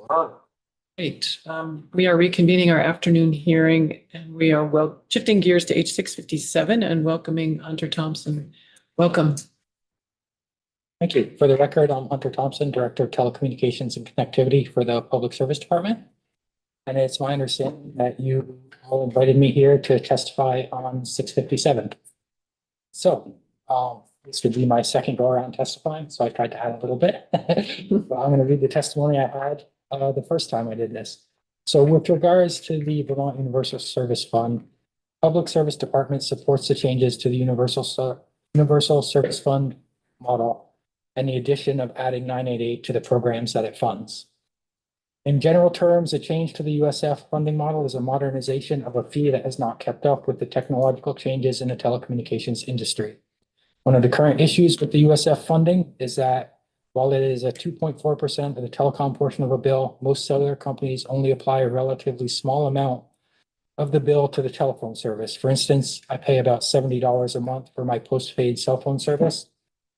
Great. We are reconvening our afternoon hearing and we are shifting gears to H657 and welcoming Hunter Thompson. Welcome. Thank you. For the record, I'm Hunter Thompson, Director of Telecommunications and Connectivity for the Public Service Department. And it's my understanding that you all invited me here to testify on 657. So this would be my second go around testifying, so I tried to add a little bit. But I'm going to read the testimony I had the first time I did this. So with regards to the Vermont Universal Service Fund, Public Service Department supports the changes to the Universal Service Fund model and the addition of adding 988 to the programs that it funds. In general terms, a change to the USF funding model is a modernization of a fee that has not kept up with the technological changes in the telecommunications industry. One of the current issues with the USF funding is that while it is a 2.4% of the telecom portion of a bill, most cellular companies only apply a relatively small amount of the bill to the telephone service. For instance, I pay about $70 a month for my postpaid cell phone service.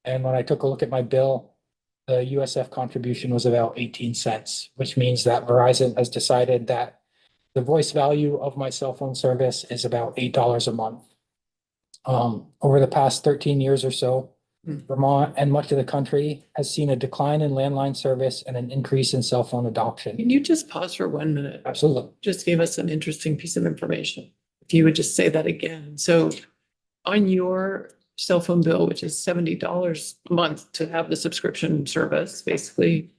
And when I took a look at my bill, the USF contribution was about 18 cents, which means that Verizon has decided that the voice value of my cell phone service is about $8 a month. Over the past 13 years or so, Vermont and much of the country has seen a decline in landline service and an increase in cell phone adoption. Can you just pause for 1 minute? Absolutely. Just gave us an interesting piece of information. If you would just say that again. So on your cell phone bill, which is $70 a month to have the subscription service, basically,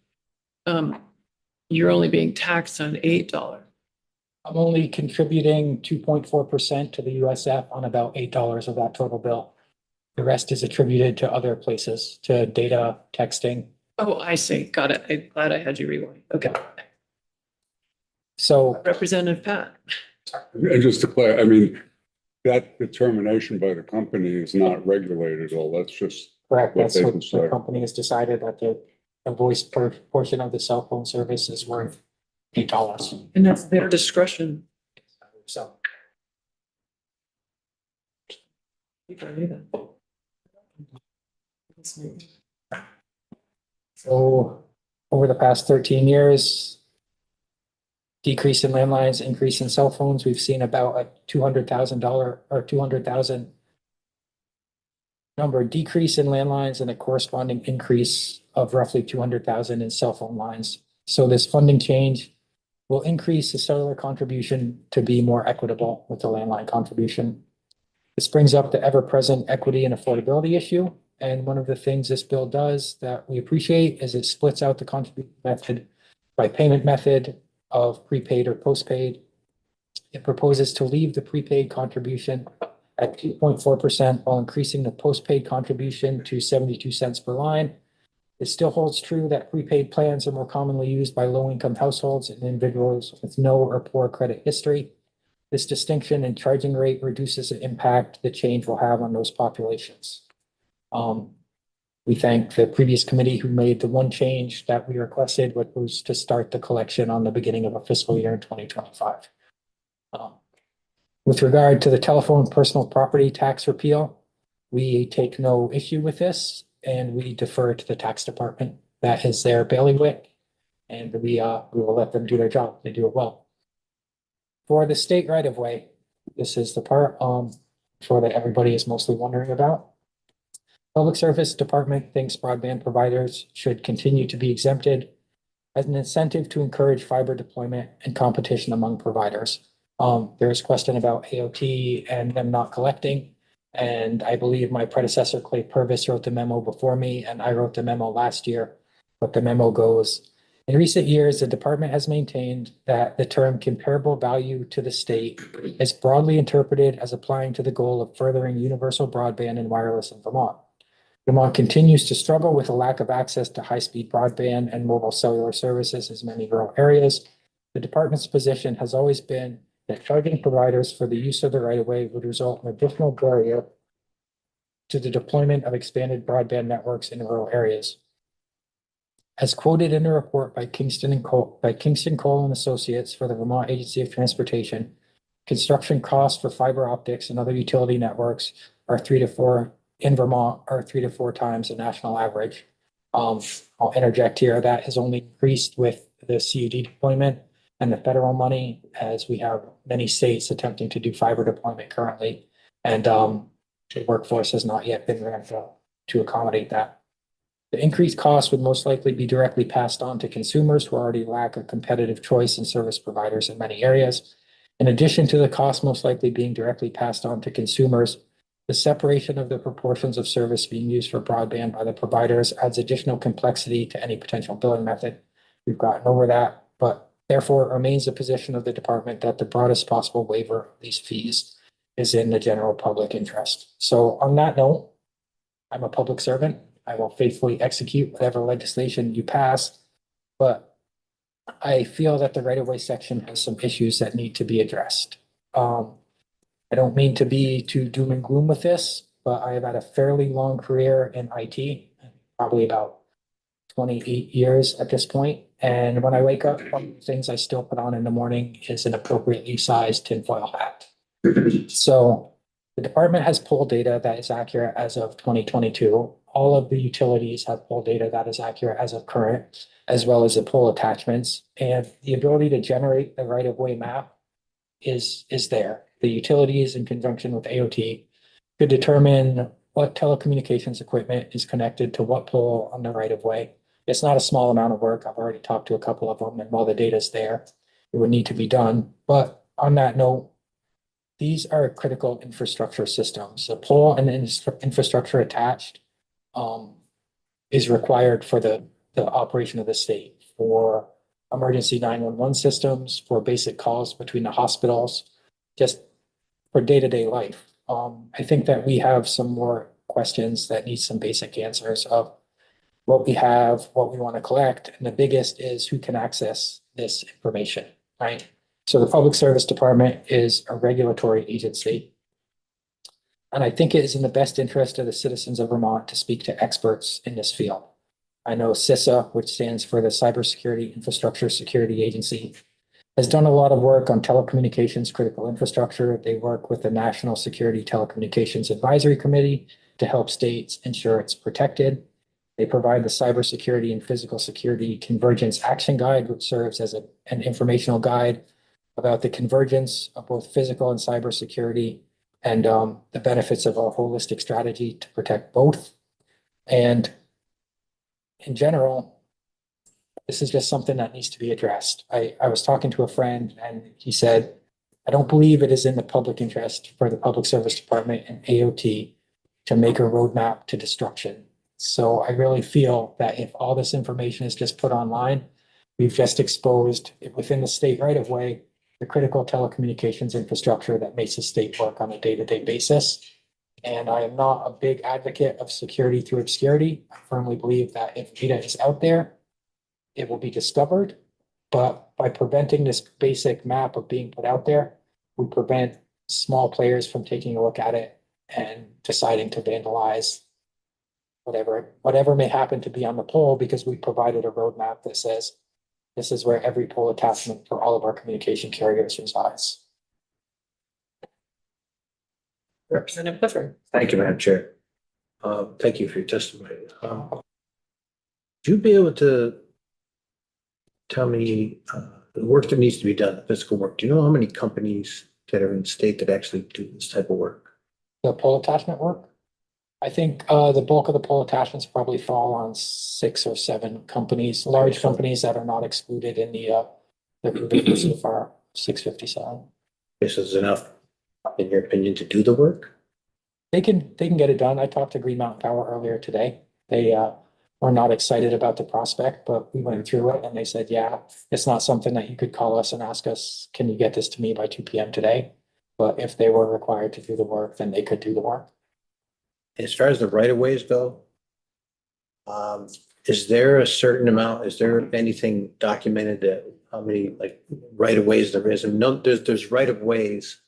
you're only being taxed on $8. I'm only contributing 2.4% to the USF on about $8 of that total bill. The rest is attributed to other places, to data, texting. Oh, I see. Got it. I'm glad I had you rewind. Okay. So Representative Pat. And just to clarify, I mean, that determination by the company is not regulated at all. That's just correct, what that's they what can the say. company has decided, that the voice portion of the cell phone service is worth $8. And that's their discretion. So You can do that. So over the past 13 years, decrease in landlines, increase in cell phones, we've seen about a $200,000 or 200,000 number decrease in landlines and a corresponding increase of roughly 200,000 in cell phone lines. So this funding change will increase the cellular contribution to be more equitable with the landline contribution. This brings up the ever-present equity and affordability issue. And one of the things this bill does that we appreciate is it splits out the contribution method by payment method of prepaid or postpaid. It proposes to leave the prepaid contribution at 2.4% while increasing the postpaid contribution to 72 cents per line. It still holds true that prepaid plans are more commonly used by low-income households and individuals with no or poor credit history. This distinction in charging rate reduces the impact the change will have on those populations. We thank the previous committee who made the one change that we requested, which was to start the collection on the beginning of a fiscal year in 2025. With regard to the telephone personal property tax repeal, we take no issue with this and we defer to the tax department. That is their bailiwick, and we will let them do their job. They do it well. For the state right of way, this is the part sure that everybody is mostly wondering about. Public Service Department thinks broadband providers should continue to be exempted as an incentive to encourage fiber deployment and competition among providers. There's a question about AOT and them not collecting. And I believe my predecessor, Clay Purvis, wrote the memo before me, and I wrote the memo last year. But the memo goes, in recent years, the department has maintained that the term comparable value to the state is broadly interpreted as applying to the goal of furthering universal broadband and wireless in Vermont. Vermont continues to struggle with a lack of access to high-speed broadband and mobile cellular services in many rural areas. The department's position has always been that charging providers for the use of the right-of-way would result in additional barrier to the deployment of expanded broadband networks in rural areas. As quoted in a report by Kingston Cole and Associates for the Vermont Agency of Transportation, construction costs for fiber optics and other utility networks are 3 to 4 in Vermont are 3 to 4 times the national average. I'll interject here, that has only increased with the CUD deployment and the federal money, as we have many states attempting to do fiber deployment currently. And the workforce has not yet been ramped up to accommodate that. The increased cost would most likely be directly passed on to consumers who already lack a competitive choice in service providers in many areas. In addition to the cost most likely being directly passed on to consumers, the separation of the proportions of service being used for broadband by the providers adds additional complexity to any potential billing method. We've gotten over that, but therefore it remains the position of the department that the broadest possible waiver of these fees is in the general public interest. So on that note, I'm a public servant. I will faithfully execute whatever legislation you pass, but I feel that the right-of-way section has some issues that need to be addressed. I don't mean to be too doom and gloom with this, but I have had a fairly long career in IT, probably about 28 years at this point. And when I wake up, one of the things I still put on in the morning is an appropriately sized tinfoil hat. So the department has poll data that is accurate as of 2022. All of the utilities have poll data that is accurate as of current, as well as the poll attachments. And the ability to generate the right-of-way map is there. The utilities, in conjunction with AOT, could determine what telecommunications equipment is connected to what pole on the right-of-way. It's not a small amount of work. I've already talked to a couple of them, and while the data is there, it would need to be done. But on that note, these are critical infrastructure systems. The pole and the infrastructure attached is required for the operation of the state, for emergency 911 systems, for basic calls between the hospitals, just for day-to-day life. I think that we have some more questions that need some basic answers of what we have, what we want to collect, and the biggest is who can access this information, right? So the Public Service Department is a regulatory agency. And I think it is in the best interest of the citizens of Vermont to speak to experts in this field. I know CISA, which stands for the Cybersecurity Infrastructure Security Agency, has done a lot of work on telecommunications critical infrastructure. They work with the National Security Telecommunications Advisory Committee to help states ensure it's protected. They provide the Cybersecurity and Physical Security Convergence Action Guide, which serves as an informational guide about the convergence of both physical and cybersecurity and the benefits of a holistic strategy to protect both. And in general, this is just something that needs to be addressed. I was talking to a friend and he said, I don't believe it is in the public interest for the Public Service Department and AOT to make a roadmap to destruction. So I really feel that if all this information is just put online, we've just exposed within the state right of way, the critical telecommunications infrastructure that makes the state work on a day-to-day basis. And I am not a big advocate of security through obscurity. I firmly believe that if data is out there, it will be discovered. But by preventing this basic map of being put out there, we prevent small players from taking a look at it and deciding to vandalize whatever may happen to be on the pole, because we provided a roadmap that says this is where every pole attachment for all of our communication carriers resides. Representative Clifford. Thank you, Madam Chair. Thank you for your testimony. Would you be able to tell me the work that needs to be done, the physical work? Do you know how many companies that are in the state that actually do this type of work? The pole attachment work? I think the bulk of the pole attachments probably fall on 6 or 7 companies, large companies that are not excluded in the provisions of our 657. This is enough, in your opinion, to do the work? They can get it done. I talked to Green Mountain Power earlier today. They were not excited about the prospect, but we went through it and they said, yeah, it's not something that you could call us and ask us, can you get this to me by 2 p.m. today? But if they were required to do the work, then they could do the work. As far as the right of ways go, is there a certain amount, is there anything documented that how many like right of ways there is? And no, there's right of ways,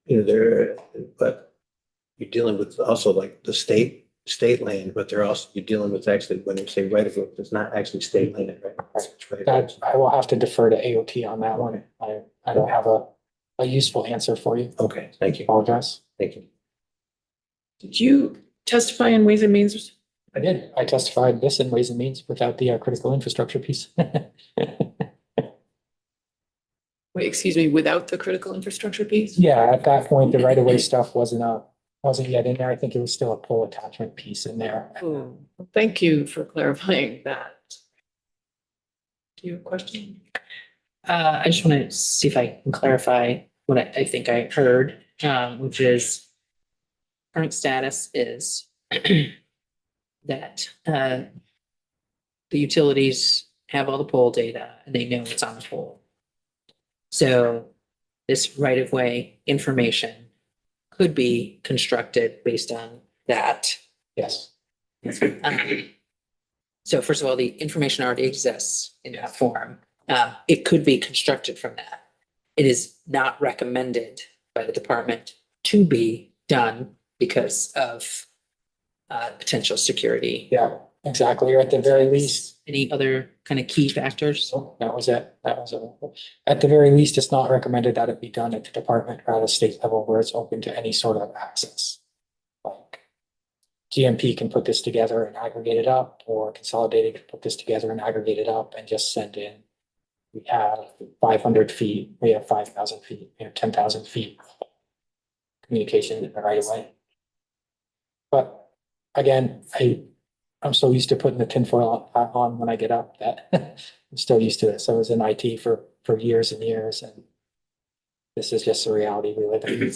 there, but you're dealing with also like the state land, but they're also, you're dealing with actually, when you say right of way, it's not actually state land, right? It's right of That ways. I will have to defer to AOT on that one. I don't have a useful answer for you. Okay, thank you. Apologize. Thank you. Did you testify in Ways and Means I did. I testified this in Ways and Means without the critical infrastructure piece. Wait, excuse me, without the critical infrastructure piece? Yeah, at that point, the right of way stuff wasn't yet in there. I think it was still a pole attachment piece in there. Oh, thank you for clarifying that. Do you have a question? I just want to see if I can clarify what I think I heard, which is current status is that the utilities have all the pole data and they know what's on the pole. So this right of way information could be constructed based on that. Yes. So first of all, the information already exists in that form. It could be constructed from that. It is not recommended by the department to be done because of potential security. Yeah, exactly. Or at the very least, Any other kind of key factors? oh, that was it. That was it. At the very least, it's not recommended that it be done at the department or at a state level where it's open to any sort of access. Like GMP can put this together and aggregate it up, or Consolidated can put this together and aggregate it up and just send in. We have 500 feet, we have 5,000 feet, we have 10,000 feet. Communication in the right of way. But again, I'm so used to putting the tinfoil on when I get up that I'm still used to it. So I was in IT for years and years, and this is just the reality we live in.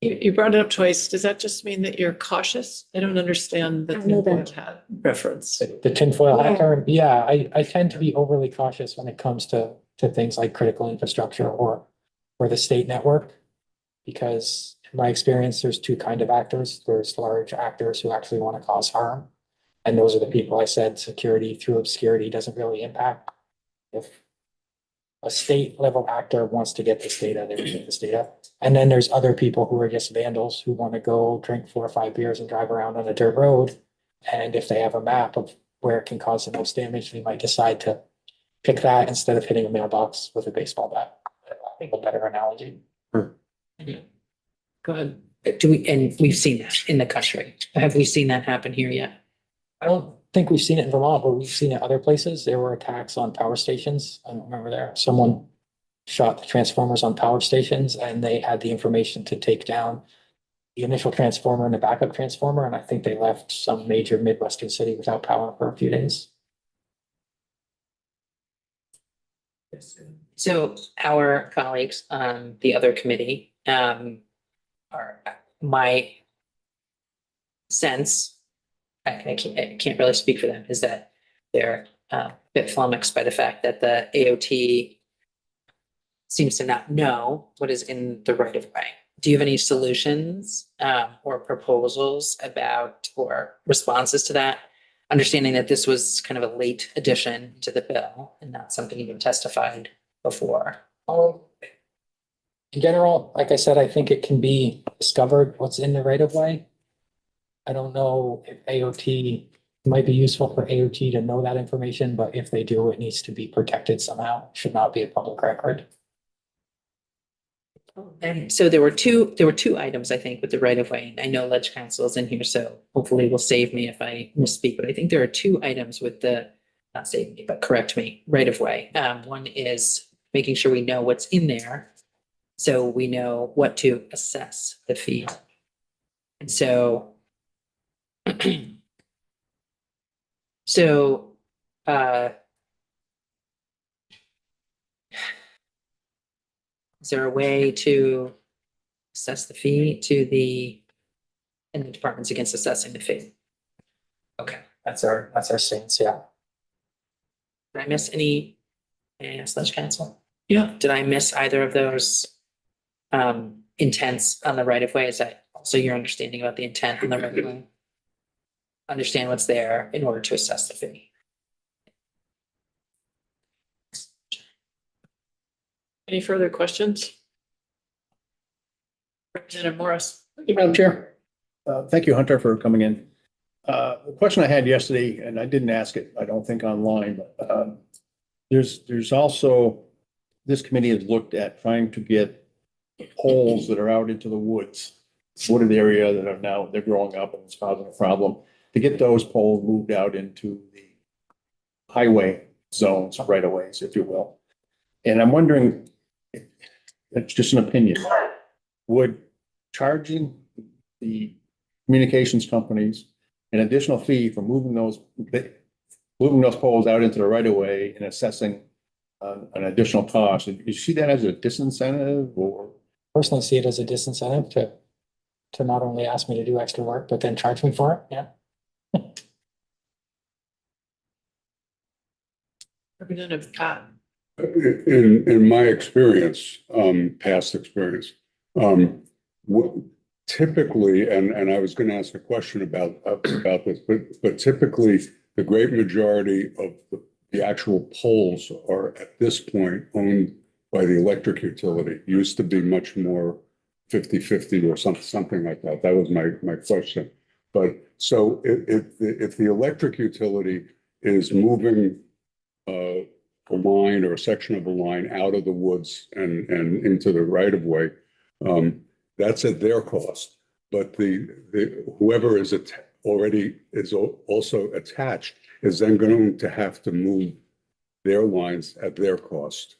You brought it up twice. Does that just mean that you're cautious? I don't understand the I know that. tinfoil hat reference. The tinfoil hat Yeah. term, yeah, I tend to be overly cautious when it comes to things like critical infrastructure or the state network. Because in my experience, there's two kind of actors. There's large actors who actually want to cause harm. And those are the people I said security through obscurity doesn't really impact. If a state level actor wants to get this data, they will get this data. And then there's other people who are just vandals who want to go drink 4 or 5 beers and drive around on a dirt road. And if they have a map of where it can cause the most damage, they might decide to pick that instead of hitting a mailbox with a baseball bat. I think a better analogy. Go ahead. And we've seen that in the country. Have we seen that happen here yet? I don't think we've seen it in Vermont, but we've seen it other places. There were attacks on power stations. I don't remember there. Someone shot the transformers on power stations and they had the information to take down the initial transformer and the backup transformer. And I think they left some major Midwestern city without power for a few days. So our colleagues on the other committee, are my sense, I can't really speak for them, is that they're a bit flummoxed by the fact that the AOT seems to not know what is in the right of way. Do you have any solutions or proposals about or responses to that? Understanding that this was kind of a late addition to the bill and not something you've testified before. In general, like I said, I think it can be discovered what's in the right of way. I don't know if AOT, it might be useful for AOT to know that information, but if they do, it needs to be protected somehow. It should not be a public record. And so there were two items, I think, with the right of way. I know Ledge Council is in here, so hopefully will save me if I misspeak, but I think there are two items with the, not save me, but correct me, right of way. One is making sure we know what's in there, so we know what to assess the fee. And so is there a way to assess the fee and the department's against assessing the fee? Okay, That's our stance, yeah. did I miss any, Ledge Council? Yeah, Did I miss either of those intents on the right of way? Is that also your understanding about the intent on the right of way? Understand what's there in order to assess the fee. any further questions? Representative Morris. Thank you, Madam Chair. Thank you, Hunter, for coming in. The question I had yesterday, and I didn't ask it, I don't think online, but there's also, this committee has looked at trying to get poles that are out into the woods, wooded area that are now, they're growing up and it's causing a problem. to get those poles moved out into the highway zones, right of ways, if you will. And I'm wondering, it's just an opinion, would charging the communications companies an additional fee for moving those poles out into the right of way and assessing an additional cost, you see that as a disincentive or? Personally see it as a disincentive to not only ask me to do extra work, but then charge me for it, yeah. Representative Pat. In my experience, past experience, what typically, and I was going to ask a question about this, but typically the great majority of the actual poles are at this point owned by the electric utility. Used to be much more 50-50 or something like that. That was my question. But so if the electric utility is moving a line or a section of a line out of the woods and into the right of way, that's at their cost. But whoever is already is also attached is then going to have to move their lines at their cost.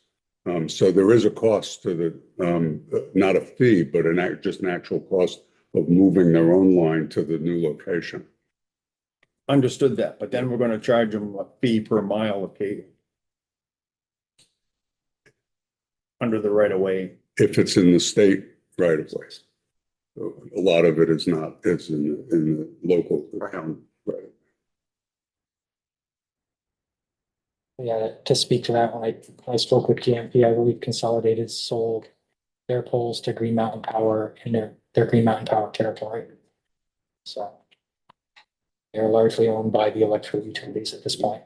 So there is a cost to the, not a fee, but just an actual cost of moving their own line to the new location. Understood that, but then we're gonna charge them a fee per mile of cable. Under the right of way. If it's in the state right of ways. A lot of it is not, it's in the local town right. Yeah, to speak to that, when I spoke with GMP, I believe Consolidated sold their poles to Green Mountain Power in their Green Mountain Power territory. So they're largely owned by the electric utilities at this point.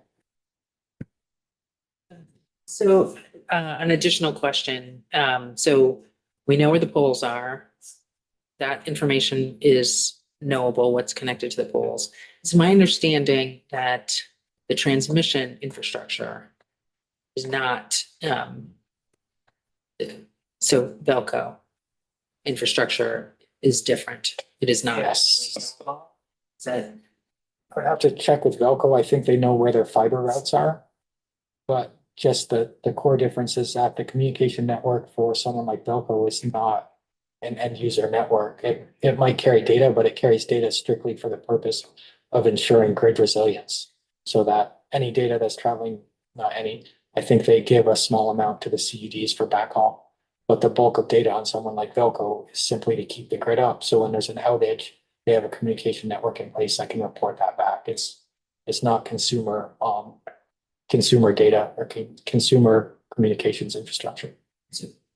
So an additional question. So we know where the poles are. That information is knowable, what's connected to the poles. It's my understanding that the transmission infrastructure is not, so Velco infrastructure is different. It is not. Yes. Is that, I'd have to check with Velco. I think they know where their fiber routes are. But just the core difference is that the communication network for someone like Velco is not an end user network. It might carry data, but it carries data strictly for the purpose of ensuring grid resilience. So that any data that's traveling, not any, I think they give a small amount to the CUDs for backhaul. But the bulk of data on someone like Velco is simply to keep the grid up. So when there's an outage, they have a communication network in place that can report that back. It's not consumer data or consumer communications infrastructure.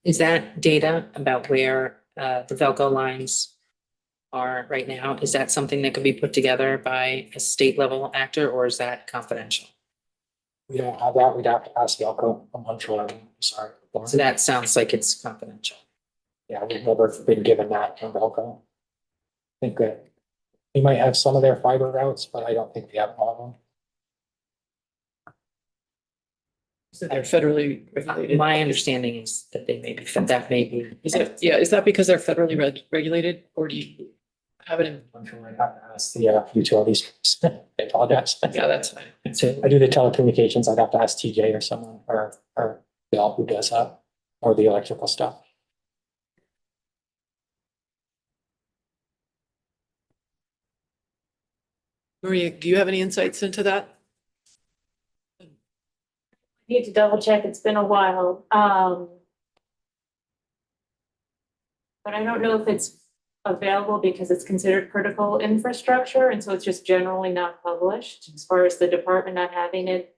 is that data about where the Velco lines are right now? Is that something that could be put together by a state level actor, or is that confidential? We don't have that. We'd have to ask Velco. I'm unsure. I'm sorry. So that sounds like it's confidential. Yeah, we've never been given that from Velco. I think that we might have some of their fiber routes, but I don't think we have all of them. So they're federally regulated. My understanding is that they may be, that may be. Is that because they're federally regulated, or do you have it in? I'm sure I'd have to ask the utilities. I apologize. Yeah, that's fine. So I do the telecommunications. I'd have to ask TJ or someone or Bill who does that or the electrical stuff. Maria, do you have any insights into that? Need to double check, it's been a while. But I don't know if it's available because it's considered critical infrastructure, and so it's just generally not published. As far as the department not having it,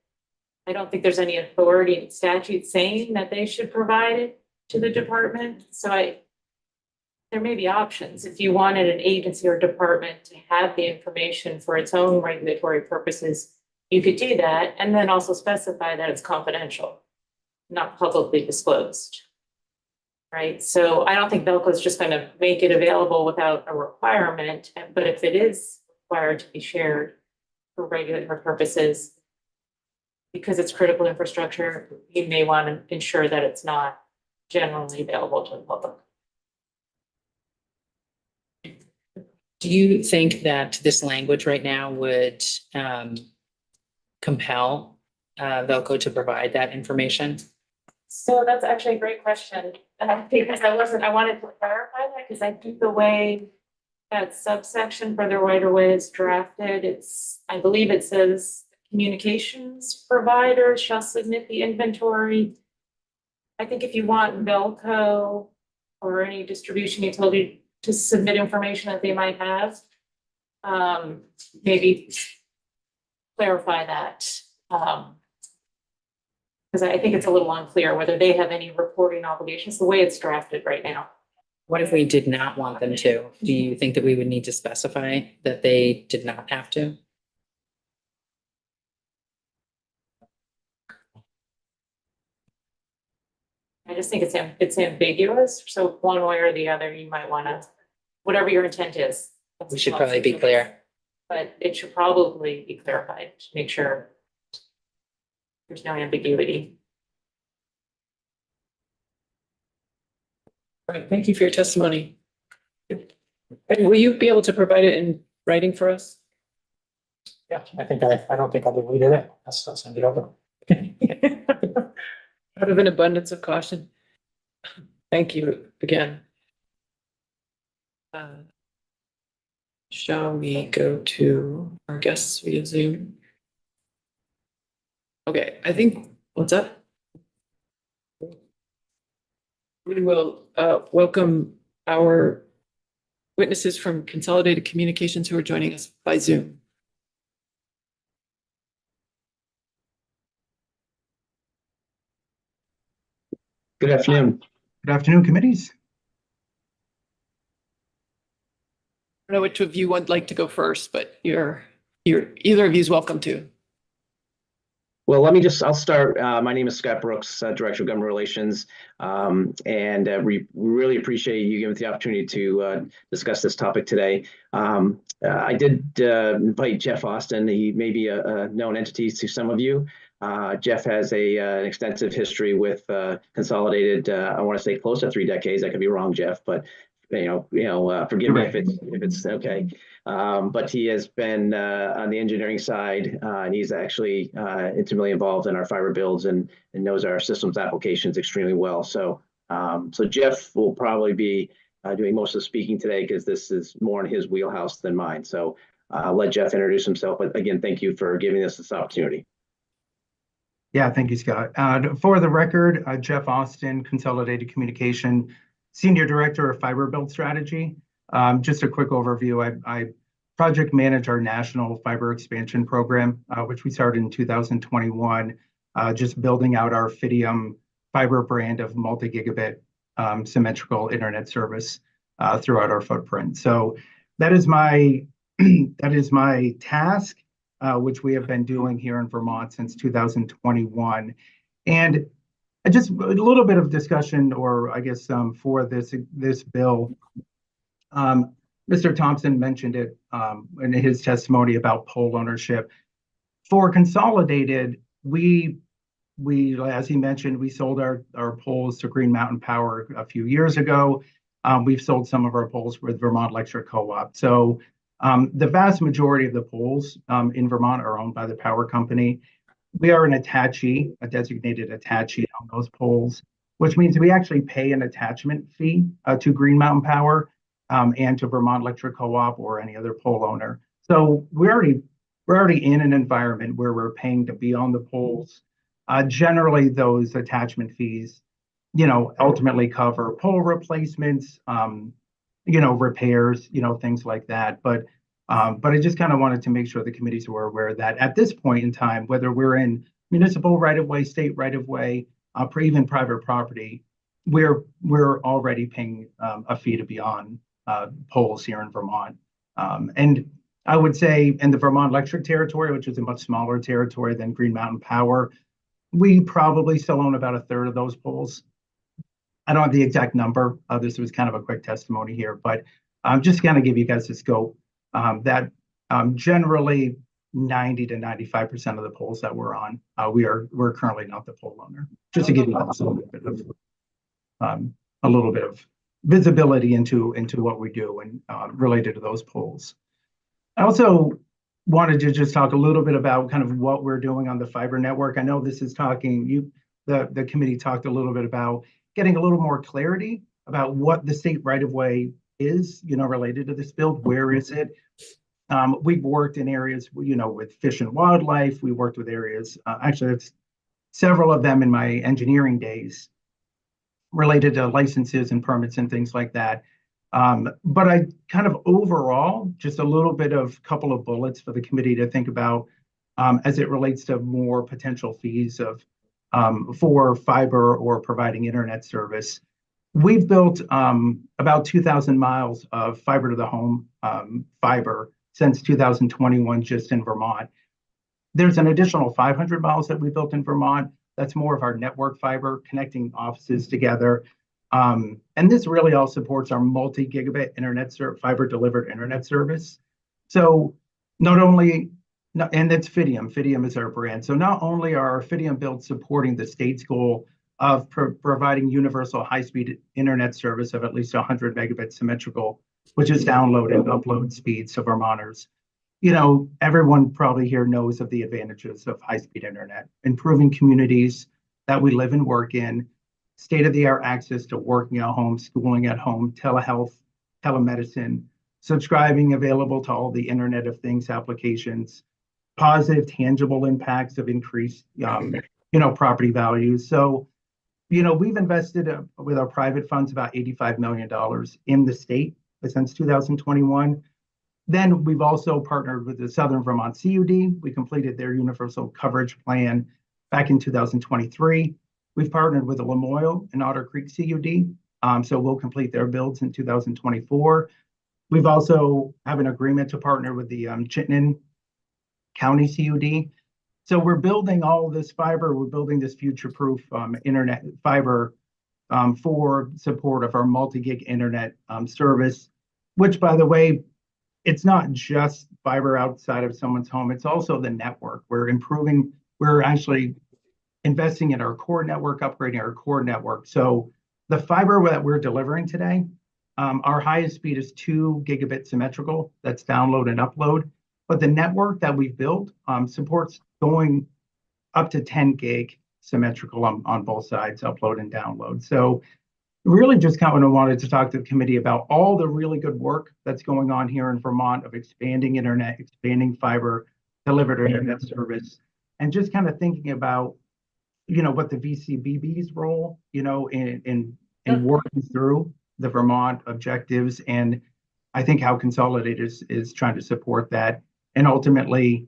I don't think there's any authority in statute saying that they should provide it to the department. So there may be options. If you wanted an agency or department to have the information for its own regulatory purposes, you could do that and then also specify that it's confidential, not publicly disclosed. Right, so I don't think Velco is just going to make it available without a requirement, but if it is required to be shared for regulatory purposes, because it's critical infrastructure, you may want to ensure that it's not generally available to the public. Do you think that this language right now would compel Velco to provide that information? So that's actually a great question, because I wanted to clarify that, because I think the way that subsection for the right of way is drafted, I believe it says communications provider shall submit the inventory. I think if you want Velco or any distribution utility to submit information that they might have, maybe clarify that. Because I think it's a little unclear whether they have any reporting obligations, the way it's drafted right now. What if we did not want them to? Do you think that we would need to specify that they did not have to? I just think it's ambiguous, so one way or the other, you might wanna, whatever your intent is. We should probably be clear. But it should probably be clarified, to make sure there's no ambiguity. All right, thank you for your testimony. And will you be able to provide it in writing for us? Yeah, I don't think I deleted it. I'll still send it over. Out of an abundance of caution. Thank you again. Shall we go to our guests via Zoom? Okay, I think, what's up? We will welcome our witnesses from Consolidated Communications who are joining us by Zoom. Good afternoon. Good afternoon, committees. I don't know which of you would like to go first, but you're either of you is welcome to. Well, I'll start. My name is Scott Brooks, Director of Government Relations, and we really appreciate you giving us the opportunity to discuss this topic today. I did invite Jeff Austin. He may be a known entity to some of you. Jeff has an extensive history with Consolidated. I want to say close to 3 decades. I could be wrong, Jeff, but forgive me if it's okay. But he has been on the engineering side, and he's actually intimately involved in our fiber builds and knows our systems applications extremely well. So Jeff will probably be doing most of the speaking today because this is more in his wheelhouse than mine. So I'll let Jeff introduce himself. But again, thank you for giving us this opportunity. Yeah, thank you, Scott. For the record, Jeff Austin, Consolidated Communication, Senior Director of Fiber Build Strategy. Just a quick overview. I project manage our national fiber expansion program, which we started in 2021, just building out our Fidium fiber brand of multi-gigabit symmetrical internet service throughout our footprint. So that is my task, which we have been doing here in Vermont since 2021. And just a little bit of discussion, or I guess for this bill. Mr. Thompson mentioned it in his testimony about pole ownership. For Consolidated, we as he mentioned, we sold our poles to Green Mountain Power a few years ago. We've sold some of our poles with Vermont Electric Co-op. So the vast majority of the poles in Vermont are owned by the power company. We are an attachee, a designated attachee on those poles, which means we actually pay an attachment fee to Green Mountain Power and to Vermont Electric Co-op or any other pole owner. So we're already in an environment where we're paying to be on the poles. Generally, those attachment fees, ultimately cover pole replacements, repairs, things like that. But I just kind of wanted to make sure the committees were aware that at this point in time, whether we're in municipal right-of-way, state right-of-way, or even private property, we're already paying a fee to be on poles here in Vermont. And I would say in the Vermont Electric territory, which is a much smaller territory than Green Mountain Power, we probably still own about 1/3 of those poles. I don't have the exact number. This was kind of a quick testimony here, but I'm just going to give you guys the scope that generally 90 to 95% of the poles that we're on, we're currently not the pole owner. Just to give you guys a little bit of visibility into what we do and related to those polls. I also wanted to just talk a little bit about kind of what we're doing on the fiber network. I know this is talking, the committee talked a little bit about getting a little more clarity about what the state right-of-way is, related to this build. Where is it? We've worked in areas, with fish and wildlife. We worked with areas, actually, that's several of them in my engineering days related to licenses and permits and things like that. But I kind of overall, just a little bit of couple of bullets for the committee to think about as it relates to more potential fees for fiber or providing internet service. We've built about 2,000 miles of fiber to the home fiber since 2021 just in Vermont. There's an additional 500 miles that we built in Vermont. That's more of our network fiber connecting offices together. And this really all supports our multi-gigabit fiber delivered internet service. So not only, and that's Fidium. Fidium is our brand. So not only are our Fidium builds supporting the state's goal of providing universal high-speed internet service of at least 100 megabits symmetrical, which is download and upload speeds to Vermonters. Everyone probably here knows of the advantages of high-speed internet, improving communities that we live and work in, state-of-the-art access to working at home, schooling at home, telehealth, telemedicine, subscribing available to all the Internet of Things applications, positive, tangible impacts of increased, property values. So, we've invested with our private funds about $85 million in the state since 2021. Then we've also partnered with the Southern Vermont CUD. We completed their universal coverage plan back in 2023. We've partnered with the Lamoille and Otter Creek CUD. So we'll complete their builds in 2024. We've also have an agreement to partner with the Chittenden County CUD. So we're building all this fiber. We're building this future-proof internet fiber for support of our multi-gig internet service, which, by the way, it's not just fiber outside of someone's home. It's also the network. We're actually investing in our core network, upgrading our core network. So the fiber that we're delivering today, our highest speed is 2 gigabit symmetrical. That's download and upload. But the network that we've built supports going up to 10 gig symmetrical on both sides, upload and download. So really just kind of wanted to talk to the committee about all the really good work that's going on here in Vermont of expanding internet, expanding fiber, delivered internet service, and just kind of thinking about, what the VCBB's role, in working through the Vermont objectives. And I think how Consolidated is trying to support that. And ultimately,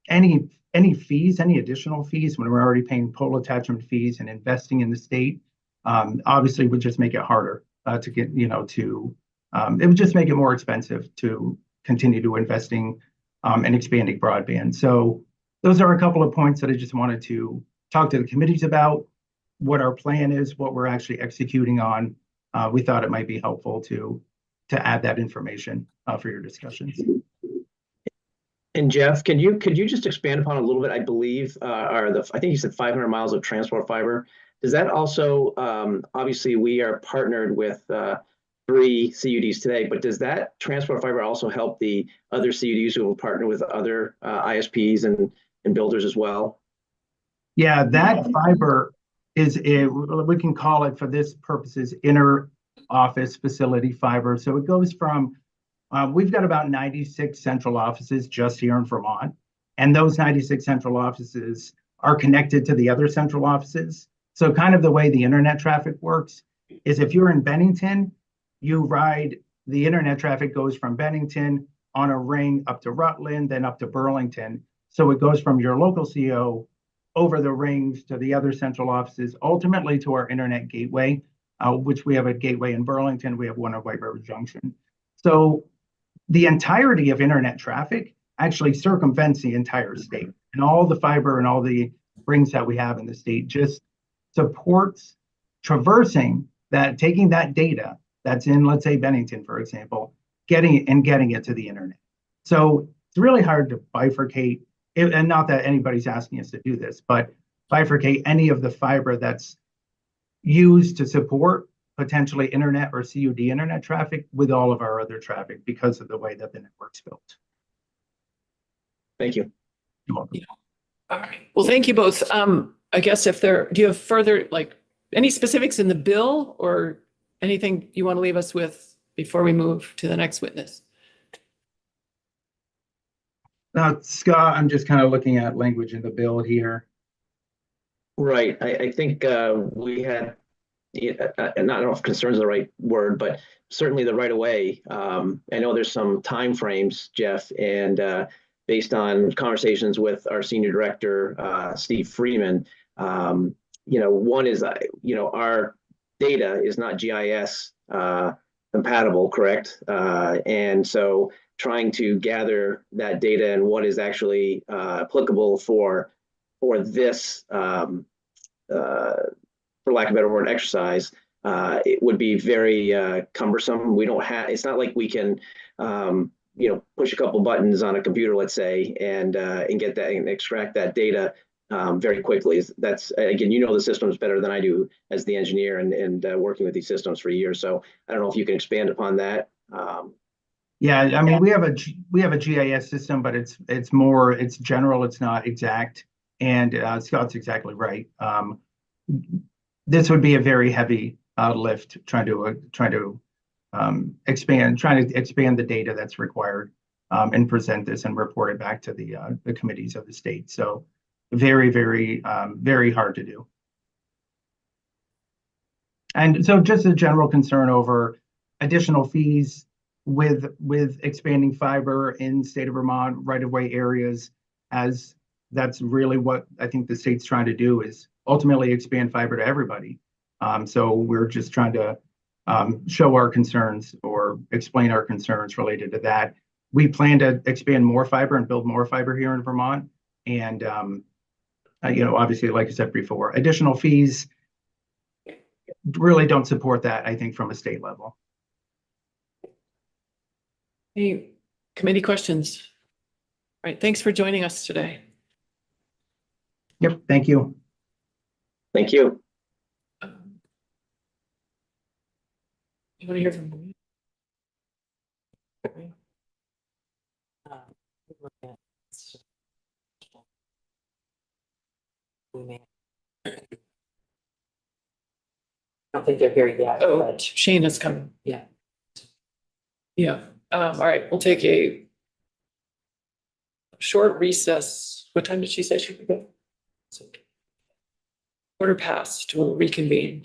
any fees, any additional fees, when we're already paying pole attachment fees and investing in the state, obviously would just make it harder to get, it would just make it more expensive to continue to investing and expanding broadband. So those are a couple of points that I just wanted to talk to the committees about, what our plan is, what we're actually executing on. We thought it might be helpful to add that information for your discussions. And Jeff, could you just expand upon a little bit? I believe, I think you said 500 miles of transport fiber. Does that also, obviously we are partnered with 3 CUDs today, but does that transport fiber also help the other CUDs who will partner with other ISPs and builders as well? Yeah, that fiber is we can call it for this purposes inner office facility fiber. So it goes from, we've got about 96 central offices just here in Vermont, and those 96 central offices are connected to the other central offices. So kind of the way the internet traffic works is if you're in Bennington, the internet traffic goes from Bennington on a ring up to Rutland, then up to Burlington. So it goes from your local CO over the rings to the other central offices, ultimately to our internet gateway, which we have a gateway in Burlington. We have one at White River Junction. So the entirety of internet traffic actually circumvents the entire state, and all the fiber and all the rings that we have in the state just supports traversing that, taking that data that's in, let's say, Bennington, for example, getting it to the internet. So it's really hard to bifurcate, and not that anybody's asking us to do this, but bifurcate any of the fiber that's used to support potentially internet or CUD internet traffic with all of our other traffic because of the way that the network's built. Thank you. You're welcome. All right. Well, thank you both. I guess do you have further, like, any specifics in the bill or anything you want to leave us with before we move to the next witness? Now, Scott, I'm just kind of looking at language in the bill here. Right. I think we had, I don't know if concern is the right word, but certainly the right of way. I know there's some timeframes, Jeff, and based on conversations with our senior director, Steve Freeman, one is, our data is not GIS compatible, correct? And so trying to gather that data and what is actually applicable for this, for lack of a better word, exercise, it would be very cumbersome. We don't have, it's not like we can, push a couple buttons on a computer, let's say, and get that and extract that data very quickly. That's, again, the systems better than I do as the engineer and working with these systems for years. So I don't know if you can expand upon that. Yeah, I mean, we have a GIS system, but it's general, it's not exact. And Scott's exactly right. This would be a very heavy lift trying to expand the data that's required and present this and report it back to the committees of the state. So very, very, very hard to do. And so just a general concern over additional fees with expanding fiber in state of Vermont right-of-way areas, as that's really what I think the state's trying to do, is ultimately expand fiber to everybody. So we're just trying to show our concerns or explain our concerns related to that. We plan to expand more fiber and build more fiber here in Vermont. And, obviously, like I said before, additional fees really don't support that, I think, from a state level. Any committee questions? All right, thanks for joining us today. Yep, thank you. Thank you. You want to hear from me? I don't think they're here yet, Oh, but Shane is coming. yeah. Yeah. All right, we'll take a short recess. What time did she say she could go? 1:15 to reconvene.